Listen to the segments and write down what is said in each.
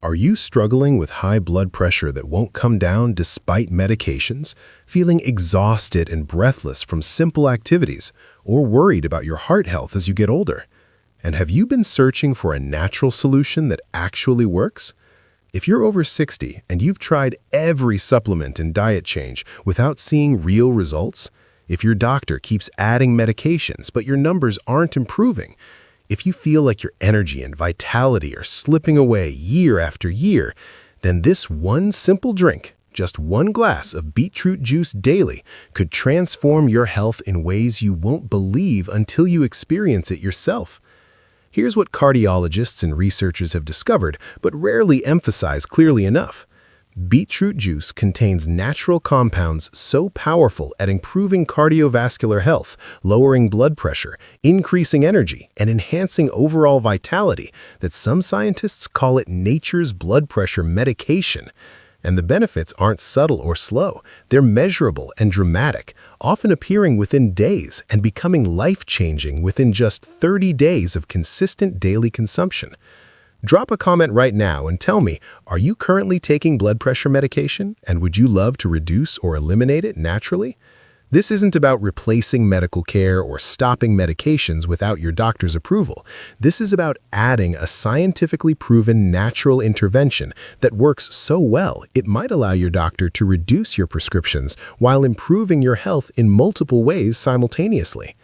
Are you struggling with high blood pressure that won't come down despite medications, feeling exhausted and breathless from simple activities, or worried about your heart health as you get older? And have you been searching for a natural solution that actually works? If you're over 60 and you've tried every supplement and diet change without seeing real results, if your doctor keeps adding medications but your numbers aren't improving, if you feel like your energy and vitality are slipping away year after year, then this one simple drink, just one glass of beetroot juice daily, could transform your health in ways you won't believe until you experience it yourself. Here's what cardiologists and researchers have discovered, but rarely emphasize clearly enough. Beetroot juice contains natural compounds so powerful at improving cardiovascular health, lowering blood pressure, increasing energy, and enhancing overall vitality that some scientists call it nature's blood pressure medication. And the benefits aren't subtle or slow. They're measurable and dramatic, often appearing within days and becoming life-changing within just 30 days of consistent daily consumption. Drop a comment right now and tell me, are you currently taking blood pressure medication, and would you love to reduce or eliminate it naturally? This isn't about replacing medical care or stopping medications without your doctor's approval. This is about adding a scientifically proven natural intervention that works so well it might allow your doctor to reduce your prescriptions while improving your health in multiple ways simultaneously.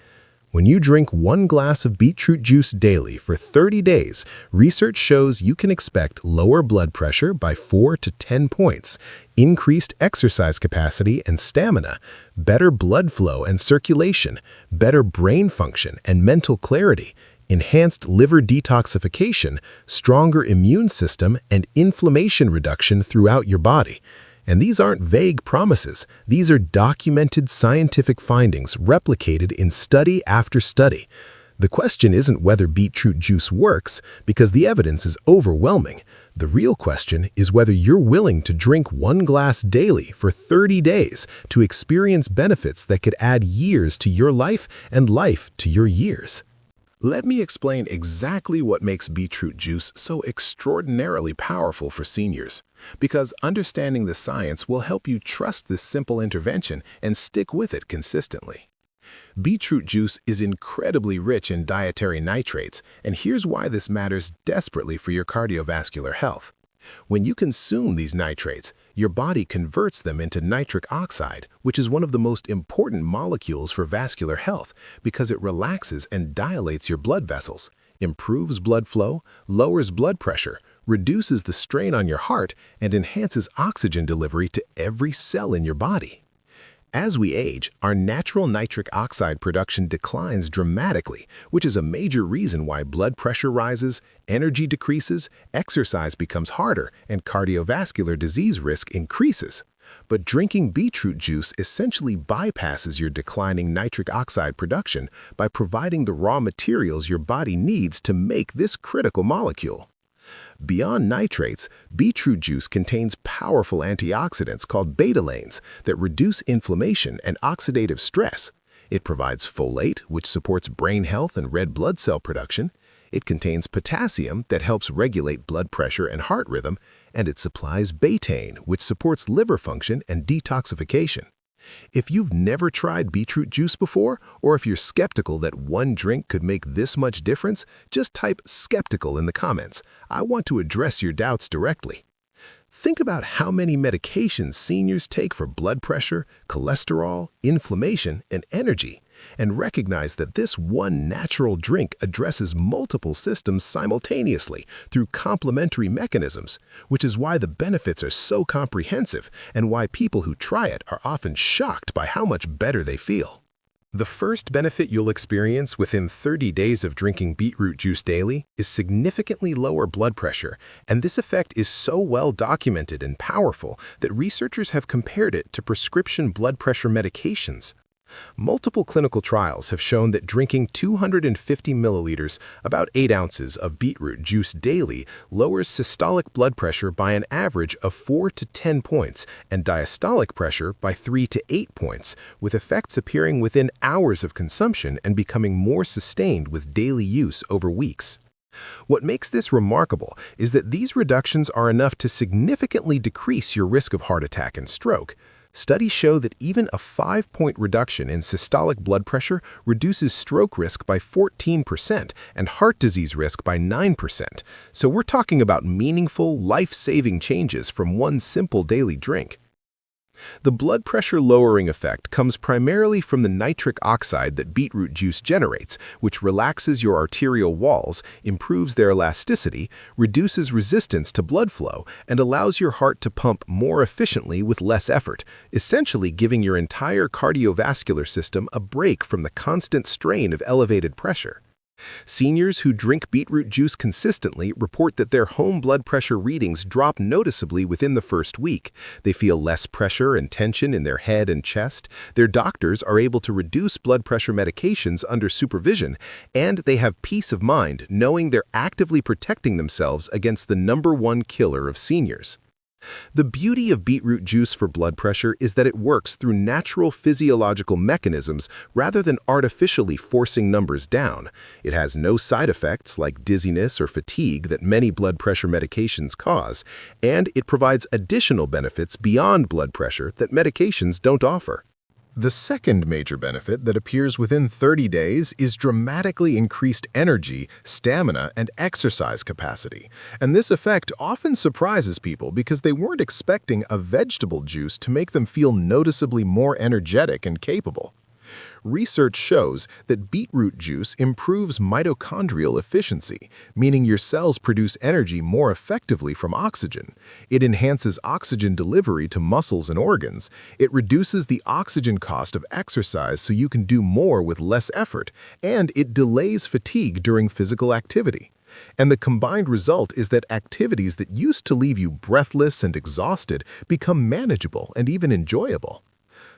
When you drink one glass of beetroot juice daily for 30 days, research shows you can expect lower blood pressure by 4 to 10 points, increased exercise capacity and stamina, better blood flow and circulation, better brain function and mental clarity, enhanced liver detoxification, stronger immune system, and inflammation reduction throughout your body. And these aren't vague promises. These are documented scientific findings replicated in study after study. The question isn't whether beetroot juice works, because the evidence is overwhelming. The real question is whether you're willing to drink one glass daily for 30 days to experience benefits that could add years to your life and life to your years. Let me explain exactly what makes beetroot juice so extraordinarily powerful for seniors, because understanding the science will help you trust this simple intervention and stick with it consistently. Beetroot juice is incredibly rich in dietary nitrates, and here's why this matters desperately for your cardiovascular health. When you consume these nitrates, your body converts them into nitric oxide, which is one of the most important molecules for vascular health because it relaxes and dilates your blood vessels, improves blood flow, lowers blood pressure, reduces the strain on your heart, and enhances oxygen delivery to every cell in your body. As we age, our natural nitric oxide production declines dramatically, which is a major reason why blood pressure rises, energy decreases, exercise becomes harder, and cardiovascular disease risk increases. But drinking beetroot juice essentially bypasses your declining nitric oxide production by providing the raw materials your body needs to make this critical molecule. Beyond nitrates, beetroot juice contains powerful antioxidants called betalains that reduce inflammation and oxidative stress. It provides folate, which supports brain health and red blood cell production. It contains potassium that helps regulate blood pressure and heart rhythm, and it supplies betaine, which supports liver function and detoxification. If you've never tried beetroot juice before, or if you're skeptical that one drink could make this much difference, just type skeptical in the comments. I want to address your doubts directly. Think about how many medications seniors take for blood pressure, cholesterol, inflammation, and energy, and recognize that this one natural drink addresses multiple systems simultaneously through complementary mechanisms, which is why the benefits are so comprehensive and why people who try it are often shocked by how much better they feel. The first benefit you'll experience within 30 days of drinking beetroot juice daily is significantly lower blood pressure, and this effect is so well documented and powerful that researchers have compared it to prescription blood pressure medications. Multiple clinical trials have shown that drinking 250 milliliters, about 8 ounces of beetroot juice daily, lowers systolic blood pressure by an average of 4 to 10 points and diastolic pressure by 3 to 8 points, with effects appearing within hours of consumption and becoming more sustained with daily use over weeks. What makes this remarkable is that these reductions are enough to significantly decrease your risk of heart attack and stroke. Studies show that even a 5-point reduction in systolic blood pressure reduces stroke risk by 14% and heart disease risk by 9%. So we're talking about meaningful, life-saving changes from one simple daily drink. The blood pressure lowering effect comes primarily from the nitric oxide that beetroot juice generates, which relaxes your arterial walls, improves their elasticity, reduces resistance to blood flow, and allows your heart to pump more efficiently with less effort, essentially giving your entire cardiovascular system a break from the constant strain of elevated pressure. Seniors who drink beetroot juice consistently report that their home blood pressure readings drop noticeably within the first week. They feel less pressure and tension in their head and chest. Their doctors are able to reduce blood pressure medications under supervision, and they have peace of mind knowing they're actively protecting themselves against the #1 killer of seniors. The beauty of beetroot juice for blood pressure is that it works through natural physiological mechanisms rather than artificially forcing numbers down. It has no side effects like dizziness or fatigue that many blood pressure medications cause, and it provides additional benefits beyond blood pressure that medications don't offer. The second major benefit that appears within 30 days is dramatically increased energy, stamina, and exercise capacity. And this effect often surprises people because they weren't expecting a vegetable juice to make them feel noticeably more energetic and capable. Research shows that beetroot juice improves mitochondrial efficiency, meaning your cells produce energy more effectively from oxygen. It enhances oxygen delivery to muscles and organs. It reduces the oxygen cost of exercise so you can do more with less effort, and it delays fatigue during physical activity. And the combined result is that activities that used to leave you breathless and exhausted become manageable and even enjoyable.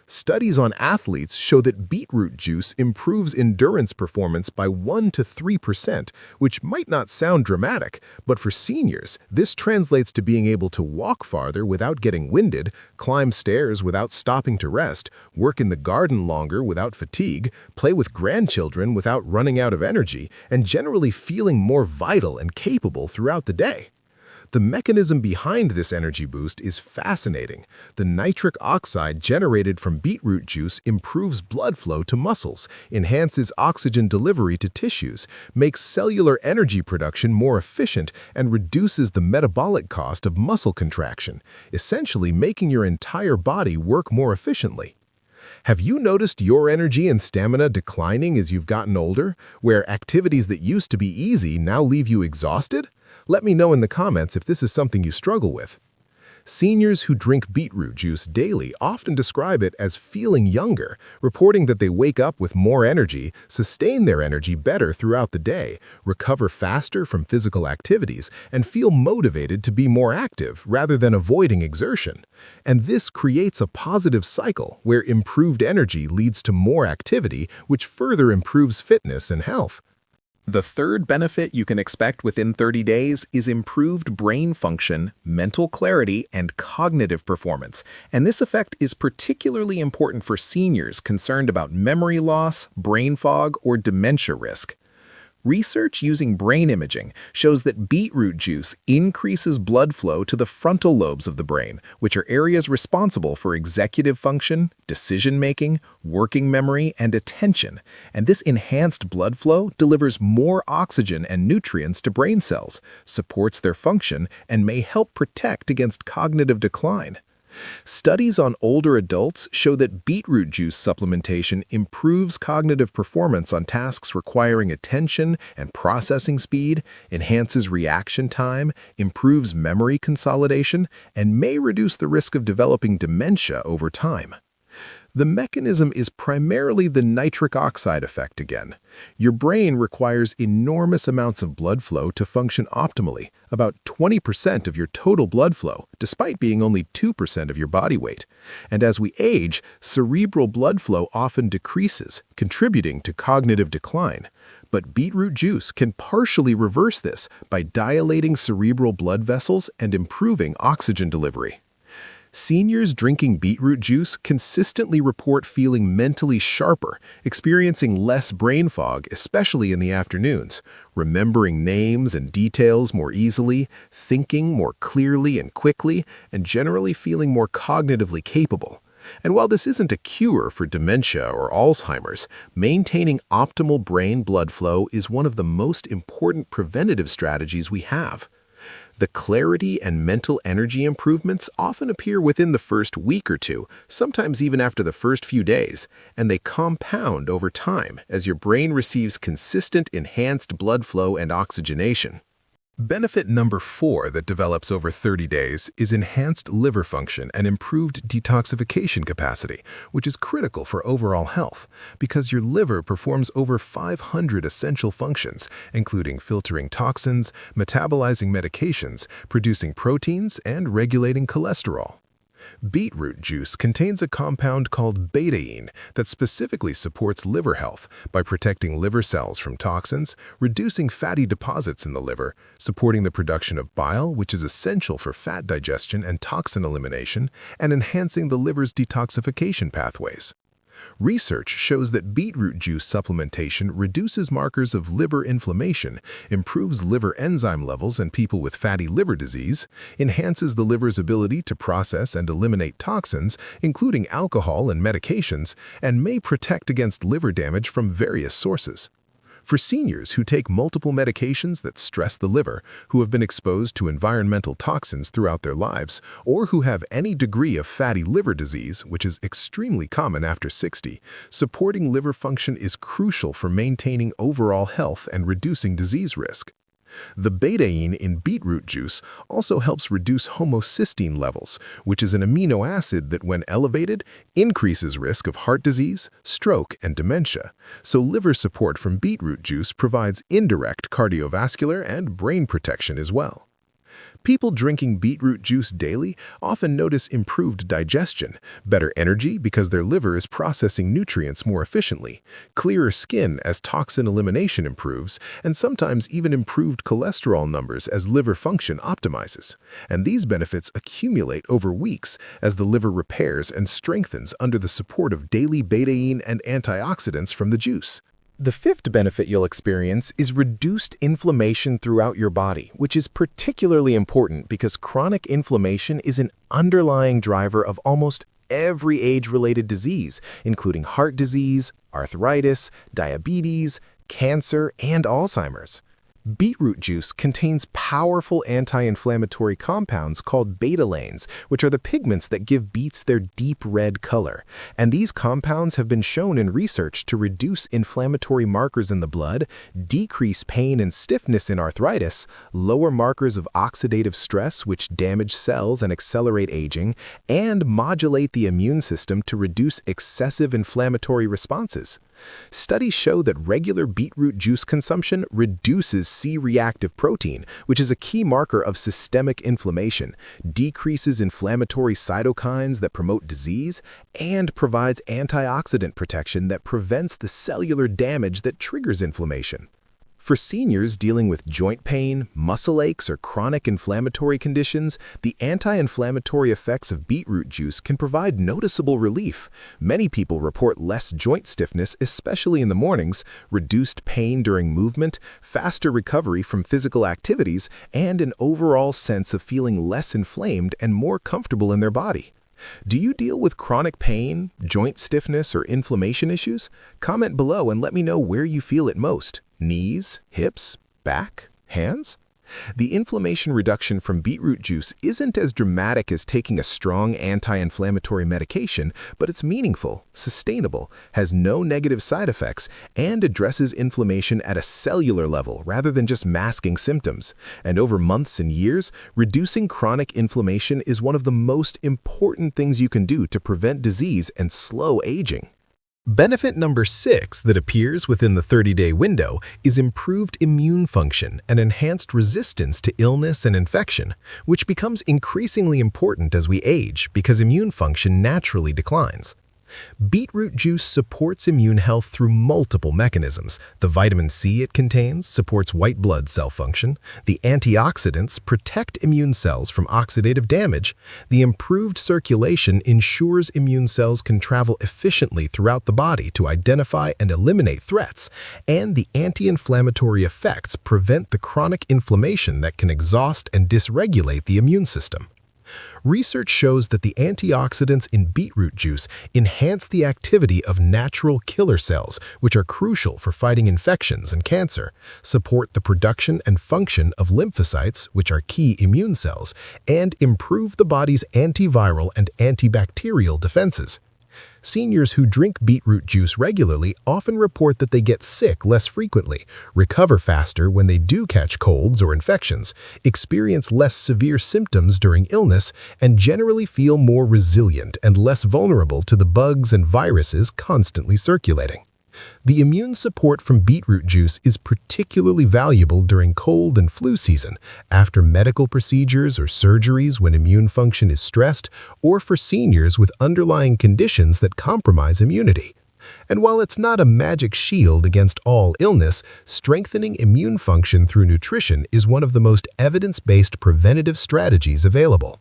Studies on athletes show that beetroot juice improves endurance performance by 1 to 3%, which might not sound dramatic, but for seniors, this translates to being able to walk farther without getting winded, climb stairs without stopping to rest, work in the garden longer without fatigue, play with grandchildren without running out of energy, and generally feeling more vital and capable throughout the day. The mechanism behind this energy boost is fascinating. The nitric oxide generated from beetroot juice improves blood flow to muscles, enhances oxygen delivery to tissues, makes cellular energy production more efficient, and reduces the metabolic cost of muscle contraction, essentially making your entire body work more efficiently. Have you noticed your energy and stamina declining as you've gotten older, where activities that used to be easy now leave you exhausted? Let me know in the comments if this is something you struggle with. Seniors who drink beetroot juice daily often describe it as feeling younger, reporting that they wake up with more energy, sustain their energy better throughout the day, recover faster from physical activities, and feel motivated to be more active rather than avoiding exertion. And this creates a positive cycle where improved energy leads to more activity, which further improves fitness and health. The third benefit you can expect within 30 days is improved brain function, mental clarity, and cognitive performance. And this effect is particularly important for seniors concerned about memory loss, brain fog, or dementia risk. Research using brain imaging shows that beetroot juice increases blood flow to the frontal lobes of the brain, which are areas responsible for executive function, decision-making, working memory, and attention. And this enhanced blood flow delivers more oxygen and nutrients to brain cells, supports their function, and may help protect against cognitive decline. Studies on older adults show that beetroot juice supplementation improves cognitive performance on tasks requiring attention and processing speed, enhances reaction time, improves memory consolidation, and may reduce the risk of developing dementia over time. The mechanism is primarily the nitric oxide effect again. Your brain requires enormous amounts of blood flow to function optimally, about 20% of your total blood flow, despite being only 2% of your body weight. And as we age, cerebral blood flow often decreases, contributing to cognitive decline. But beetroot juice can partially reverse this by dilating cerebral blood vessels and improving oxygen delivery. Seniors drinking beetroot juice consistently report feeling mentally sharper, experiencing less brain fog, especially in the afternoons, remembering names and details more easily, thinking more clearly and quickly, and generally feeling more cognitively capable. And while this isn't a cure for dementia or Alzheimer's, maintaining optimal brain blood flow is one of the most important preventative strategies we have. The clarity and mental energy improvements often appear within the first week or two, sometimes even after the first few days, and they compound over time as your brain receives consistent enhanced blood flow and oxygenation. Benefit number 4 that develops over 30 days is enhanced liver function and improved detoxification capacity, which is critical for overall health because your liver performs over 500 essential functions, including filtering toxins, metabolizing medications, producing proteins, and regulating cholesterol. Beetroot juice contains a compound called betaine that specifically supports liver health by protecting liver cells from toxins, reducing fatty deposits in the liver, supporting the production of bile, which is essential for fat digestion and toxin elimination, and enhancing the liver's detoxification pathways. Research shows that beetroot juice supplementation reduces markers of liver inflammation, improves liver enzyme levels in people with fatty liver disease, enhances the liver's ability to process and eliminate toxins, including alcohol and medications, and may protect against liver damage from various sources. For seniors who take multiple medications that stress the liver, who have been exposed to environmental toxins throughout their lives, or who have any degree of fatty liver disease, which is extremely common after 60, supporting liver function is crucial for maintaining overall health and reducing disease risk. The betaine in beetroot juice also helps reduce homocysteine levels, which is an amino acid that, when elevated, increases risk of heart disease, stroke, and dementia. So liver support from beetroot juice provides indirect cardiovascular and brain protection as well. People drinking beetroot juice daily often notice improved digestion, better energy because their liver is processing nutrients more efficiently, clearer skin as toxin elimination improves, and sometimes even improved cholesterol numbers as liver function optimizes. And these benefits accumulate over weeks as the liver repairs and strengthens under the support of daily betaine and antioxidants from the juice. The fifth benefit you'll experience is reduced inflammation throughout your body, which is particularly important because chronic inflammation is an underlying driver of almost every age-related disease, including heart disease, arthritis, diabetes, cancer, and Alzheimer's. Beetroot juice contains powerful anti-inflammatory compounds called betalains, which are the pigments that give beets their deep red color. And these compounds have been shown in research to reduce inflammatory markers in the blood, decrease pain and stiffness in arthritis, lower markers of oxidative stress which damage cells and accelerate aging, and modulate the immune system to reduce excessive inflammatory responses. Studies show that regular beetroot juice consumption reduces C-reactive protein, which is a key marker of systemic inflammation, decreases inflammatory cytokines that promote disease, and provides antioxidant protection that prevents the cellular damage that triggers inflammation. For seniors dealing with joint pain, muscle aches, or chronic inflammatory conditions, the anti-inflammatory effects of beetroot juice can provide noticeable relief. Many people report less joint stiffness, especially in the mornings, reduced pain during movement, faster recovery from physical activities, and an overall sense of feeling less inflamed and more comfortable in their body. Do you deal with chronic pain, joint stiffness, or inflammation issues? Comment below and let me know where you feel it most. Knees, hips, back, hands? The inflammation reduction from beetroot juice isn't as dramatic as taking a strong anti-inflammatory medication, but it's meaningful, sustainable, has no negative side effects, and addresses inflammation at a cellular level rather than just masking symptoms. And over months and years, reducing chronic inflammation is one of the most important things you can do to prevent disease and slow aging. Benefit number 6 that appears within the 30-day window is improved immune function and enhanced resistance to illness and infection, which becomes increasingly important as we age because immune function naturally declines. Beetroot juice supports immune health through multiple mechanisms. The vitamin C it contains supports white blood cell function. The antioxidants protect immune cells from oxidative damage. The improved circulation ensures immune cells can travel efficiently throughout the body to identify and eliminate threats. And the anti-inflammatory effects prevent the chronic inflammation that can exhaust and dysregulate the immune system. Research shows that the antioxidants in beetroot juice enhance the activity of natural killer cells, which are crucial for fighting infections and cancer, support the production and function of lymphocytes, which are key immune cells, and improve the body's antiviral and antibacterial defenses. Seniors who drink beetroot juice regularly often report that they get sick less frequently, recover faster when they do catch colds or infections, experience less severe symptoms during illness, and generally feel more resilient and less vulnerable to the bugs and viruses constantly circulating. The immune support from beetroot juice is particularly valuable during cold and flu season, after medical procedures or surgeries when immune function is stressed, or for seniors with underlying conditions that compromise immunity. And while it's not a magic shield against all illness, strengthening immune function through nutrition is one of the most evidence-based preventative strategies available.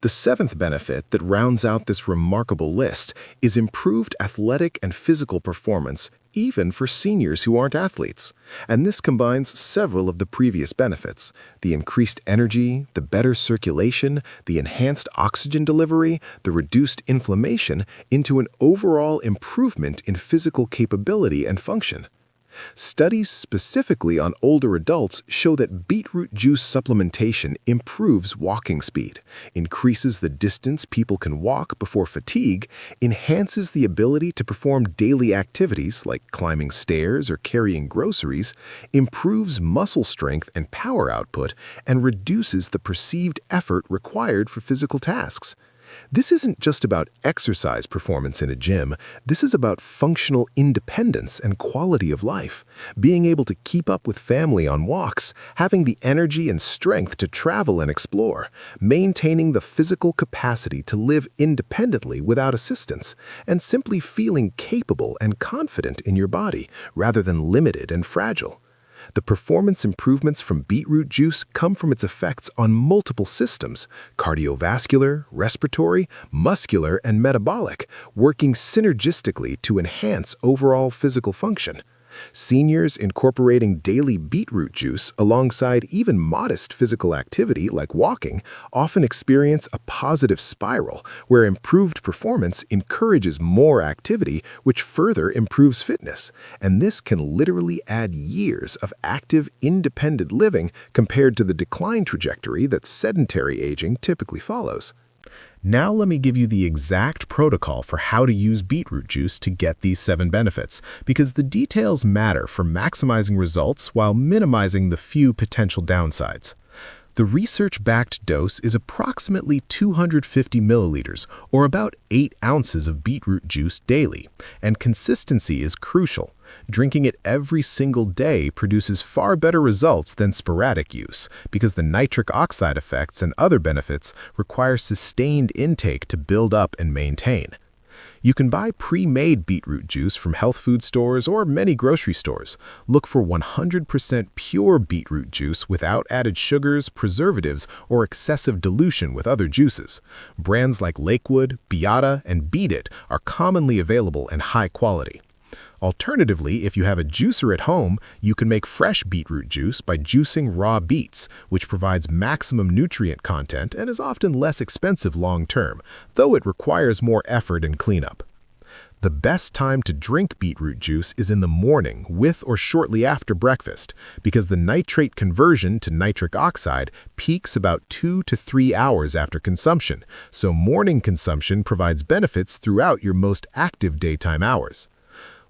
The seventh benefit that rounds out this remarkable list is improved athletic and physical performance, even for seniors who aren't athletes. And this combines several of the previous benefits: the increased energy, the better circulation, the enhanced oxygen delivery, the reduced inflammation, into an overall improvement in physical capability and function. Studies specifically on older adults show that beetroot juice supplementation improves walking speed, increases the distance people can walk before fatigue, enhances the ability to perform daily activities like climbing stairs or carrying groceries, improves muscle strength and power output, and reduces the perceived effort required for physical tasks. This isn't just about exercise performance in a gym. This is about functional independence and quality of life, being able to keep up with family on walks, having the energy and strength to travel and explore, maintaining the physical capacity to live independently without assistance, and simply feeling capable and confident in your body rather than limited and fragile. The performance improvements from beetroot juice come from its effects on multiple systems: cardiovascular, respiratory, muscular, and metabolic, working synergistically to enhance overall physical function. Seniors incorporating daily beetroot juice alongside even modest physical activity like walking often experience a positive spiral where improved performance encourages more activity, which further improves fitness. And this can literally add years of active, independent living compared to the decline trajectory that sedentary aging typically follows. Now let me give you the exact protocol for how to use beetroot juice to get these 7 benefits, because the details matter for maximizing results while minimizing the few potential downsides. The research-backed dose is approximately 250 milliliters, or about 8 ounces of beetroot juice daily, and consistency is crucial. Drinking it every single day produces far better results than sporadic use, because the nitric oxide effects and other benefits require sustained intake to build up and maintain. You can buy pre-made beetroot juice from health food stores or many grocery stores. Look for 100% pure beetroot juice without added sugars, preservatives, or excessive dilution with other juices. Brands like Lakewood, Beata, and Beat It are commonly available and high quality. Alternatively, if you have a juicer at home, you can make fresh beetroot juice by juicing raw beets, which provides maximum nutrient content and is often less expensive long-term, though it requires more effort and cleanup. The best time to drink beetroot juice is in the morning with or shortly after breakfast, because the nitrate conversion to nitric oxide peaks about 2 to 3 hours after consumption, so morning consumption provides benefits throughout your most active daytime hours.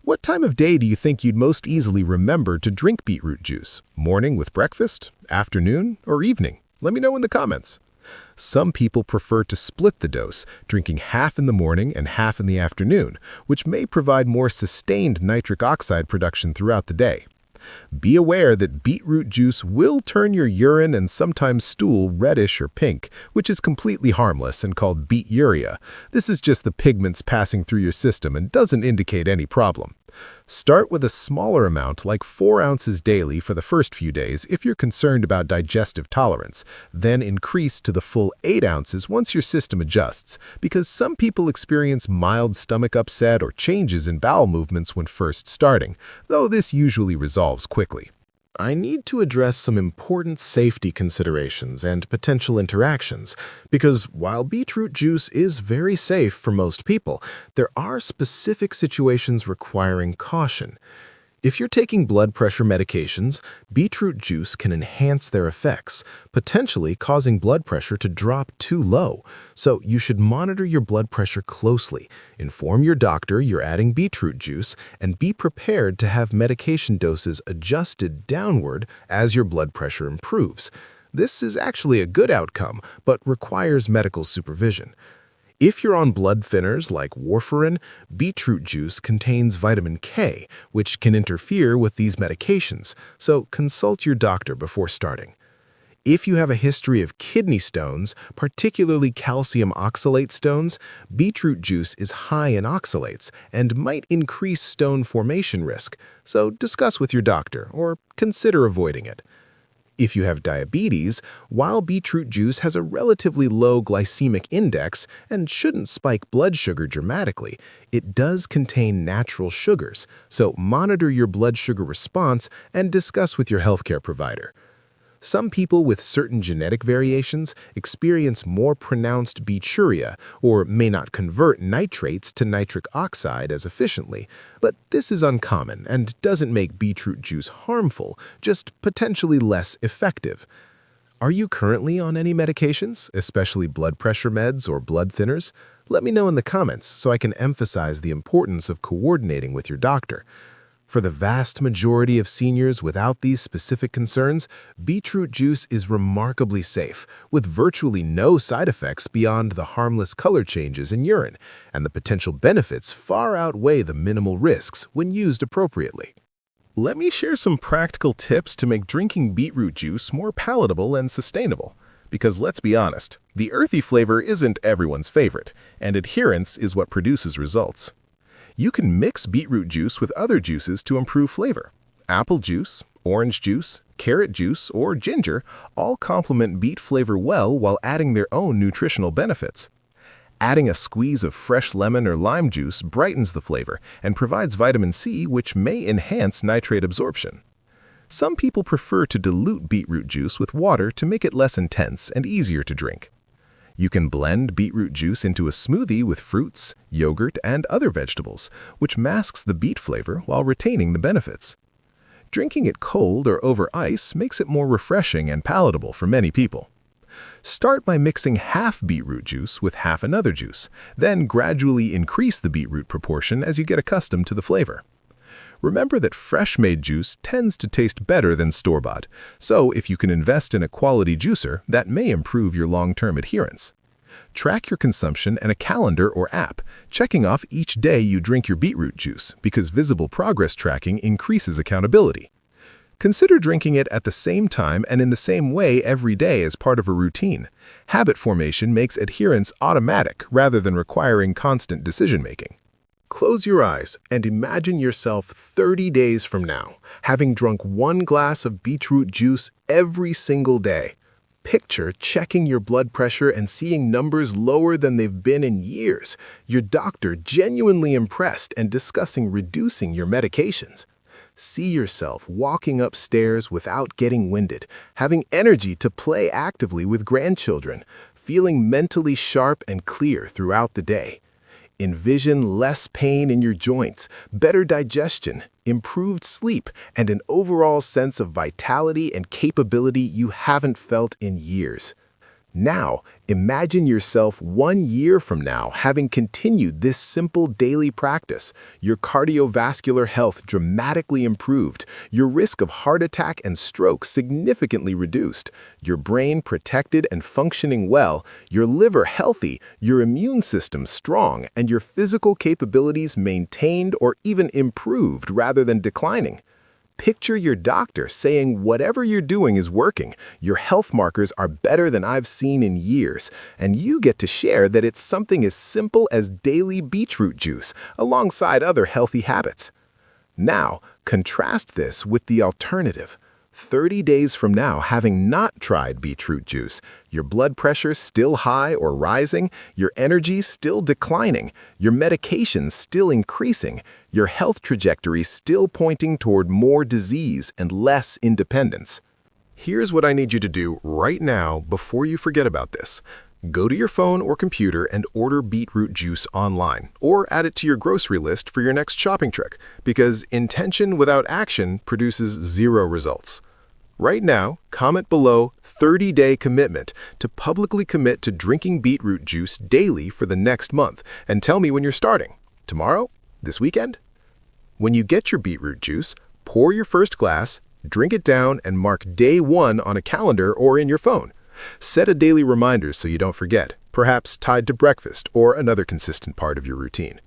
What time of day do you think you'd most easily remember to drink beetroot juice? Morning with breakfast, afternoon, or evening? Let me know in the comments. Some people prefer to split the dose, drinking half in the morning and half in the afternoon, which may provide more sustained nitric oxide production throughout the day. Be aware that beetroot juice will turn your urine and sometimes stool reddish or pink, which is completely harmless and called beeturia. This is just the pigments passing through your system and doesn't indicate any problem. Start with a smaller amount, like 4 ounces daily for the first few days if you're concerned about digestive tolerance. Then increase to the full 8 ounces once your system adjusts, because some people experience mild stomach upset or changes in bowel movements when first starting, though this usually resolves quickly. I need to address some important safety considerations and potential interactions, because while beetroot juice is very safe for most people, there are specific situations requiring caution. If you're taking blood pressure medications, beetroot juice can enhance their effects, potentially causing blood pressure to drop too low. So you should monitor your blood pressure closely, inform your doctor you're adding beetroot juice, and be prepared to have medication doses adjusted downward as your blood pressure improves. This is actually a good outcome, but requires medical supervision. If you're on blood thinners like warfarin, beetroot juice contains vitamin K, which can interfere with these medications, so consult your doctor before starting. If you have a history of kidney stones, particularly calcium oxalate stones, beetroot juice is high in oxalates and might increase stone formation risk, so discuss with your doctor or consider avoiding it. If you have diabetes, while beetroot juice has a relatively low glycemic index and shouldn't spike blood sugar dramatically, it does contain natural sugars, so monitor your blood sugar response and discuss with your healthcare provider. Some people with certain genetic variations experience more pronounced beeturia or may not convert nitrates to nitric oxide as efficiently, but this is uncommon and doesn't make beetroot juice harmful, just potentially less effective. Are you currently on any medications, especially blood pressure meds or blood thinners? Let me know in the comments so I can emphasize the importance of coordinating with your doctor. For the vast majority of seniors without these specific concerns, beetroot juice is remarkably safe, with virtually no side effects beyond the harmless color changes in urine, and the potential benefits far outweigh the minimal risks when used appropriately. Let me share some practical tips to make drinking beetroot juice more palatable and sustainable. Because let's be honest, the earthy flavor isn't everyone's favorite, and adherence is what produces results. You can mix beetroot juice with other juices to improve flavor. Apple juice, orange juice, carrot juice, or ginger all complement beet flavor well while adding their own nutritional benefits. Adding a squeeze of fresh lemon or lime juice brightens the flavor and provides vitamin C, which may enhance nitrate absorption. Some people prefer to dilute beetroot juice with water to make it less intense and easier to drink. You can blend beetroot juice into a smoothie with fruits, yogurt, and other vegetables, which masks the beet flavor while retaining the benefits. Drinking it cold or over ice makes it more refreshing and palatable for many people. Start by mixing half beetroot juice with half another juice, then gradually increase the beetroot proportion as you get accustomed to the flavor. Remember that fresh-made juice tends to taste better than store-bought, so if you can invest in a quality juicer, that may improve your long-term adherence. Track your consumption in a calendar or app, checking off each day you drink your beetroot juice, because visible progress tracking increases accountability. Consider drinking it at the same time and in the same way every day as part of a routine. Habit formation makes adherence automatic rather than requiring constant decision-making. Close your eyes and imagine yourself 30 days from now, having drunk 1 glass of beetroot juice every single day. Picture checking your blood pressure and seeing numbers lower than they've been in years, your doctor genuinely impressed and discussing reducing your medications. See yourself walking upstairs without getting winded, having energy to play actively with grandchildren, feeling mentally sharp and clear throughout the day. Envision less pain in your joints, better digestion, improved sleep, and an overall sense of vitality and capability you haven't felt in years. Now, imagine yourself 1 year from now having continued this simple daily practice, your cardiovascular health dramatically improved, your risk of heart attack and stroke significantly reduced, your brain protected and functioning well, your liver healthy, your immune system strong, and your physical capabilities maintained or even improved rather than declining. Picture your doctor saying whatever you're doing is working, your health markers are better than I've seen in years, and you get to share that it's something as simple as daily beetroot juice alongside other healthy habits. Now, contrast this with the alternative. 30 days from now, having not tried beetroot juice, your blood pressure still high or rising, your energy still declining, your medications still increasing, your health trajectory still pointing toward more disease and less independence. Here's what I need you to do right now before you forget about this. Go to your phone or computer and order beetroot juice online, or add it to your grocery list for your next shopping trip, because intention without action produces zero results. Right now, comment below 30-day commitment to publicly commit to drinking beetroot juice daily for the next month, and tell me when you're starting. Tomorrow? This weekend? When you get your beetroot juice, pour your first glass, drink it down, and mark day 1 on a calendar or in your phone. Set a daily reminder so you don't forget, perhaps tied to breakfast or another consistent part of your routine.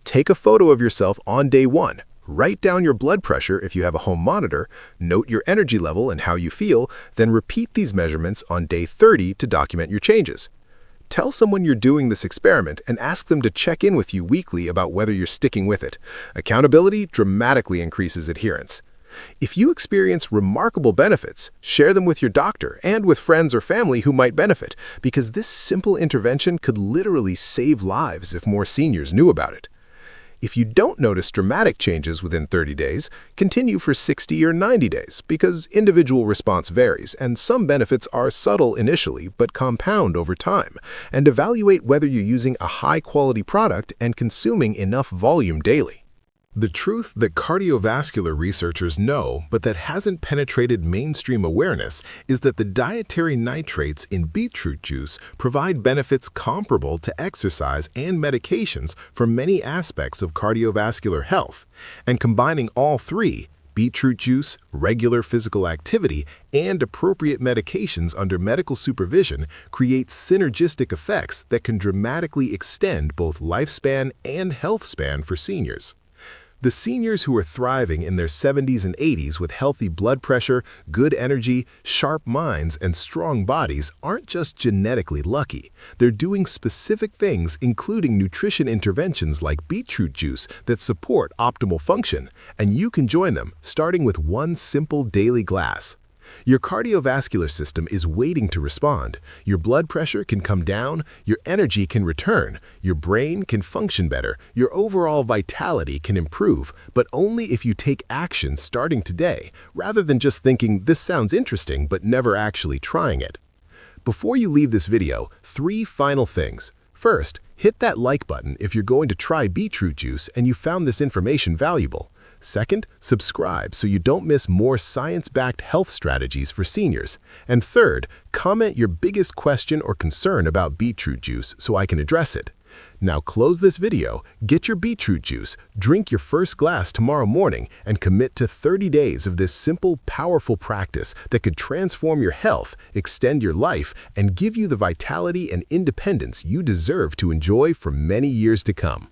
Take a photo of yourself on day 1. Write down your blood pressure if you have a home monitor, note your energy level and how you feel, then repeat these measurements on day 30 to document your changes. Tell someone you're doing this experiment and ask them to check in with you weekly about whether you're sticking with it. Accountability dramatically increases adherence. If you experience remarkable benefits, share them with your doctor and with friends or family who might benefit, because this simple intervention could literally save lives if more seniors knew about it. If you don't notice dramatic changes within 30 days, continue for 60 or 90 days, because individual response varies and some benefits are subtle initially but compound over time, and evaluate whether you're using a high-quality product and consuming enough volume daily. The truth that cardiovascular researchers know but that hasn't penetrated mainstream awareness is that the dietary nitrates in beetroot juice provide benefits comparable to exercise and medications for many aspects of cardiovascular health, and combining all three, beetroot juice, regular physical activity, and appropriate medications under medical supervision, creates synergistic effects that can dramatically extend both lifespan and health span for seniors. The seniors who are thriving in their 70s and 80s with healthy blood pressure, good energy, sharp minds, and strong bodies aren't just genetically lucky. They're doing specific things, including nutrition interventions like beetroot juice, that support optimal function, and you can join them, starting with one simple daily glass. Your cardiovascular system is waiting to respond. Your blood pressure can come down, your energy can return, your brain can function better, your overall vitality can improve, but only if you take action starting today, rather than just thinking this sounds interesting but never actually trying it. Before you leave this video, 3 final things. First, hit that like button if you're going to try beetroot juice and you found this information valuable. Second, subscribe so you don't miss more science-backed health strategies for seniors. And third, comment your biggest question or concern about beetroot juice so I can address it. Now close this video, get your beetroot juice, drink your first glass tomorrow morning, and commit to 30 days of this simple, powerful practice that could transform your health, extend your life, and give you the vitality and independence you deserve to enjoy for many years to come.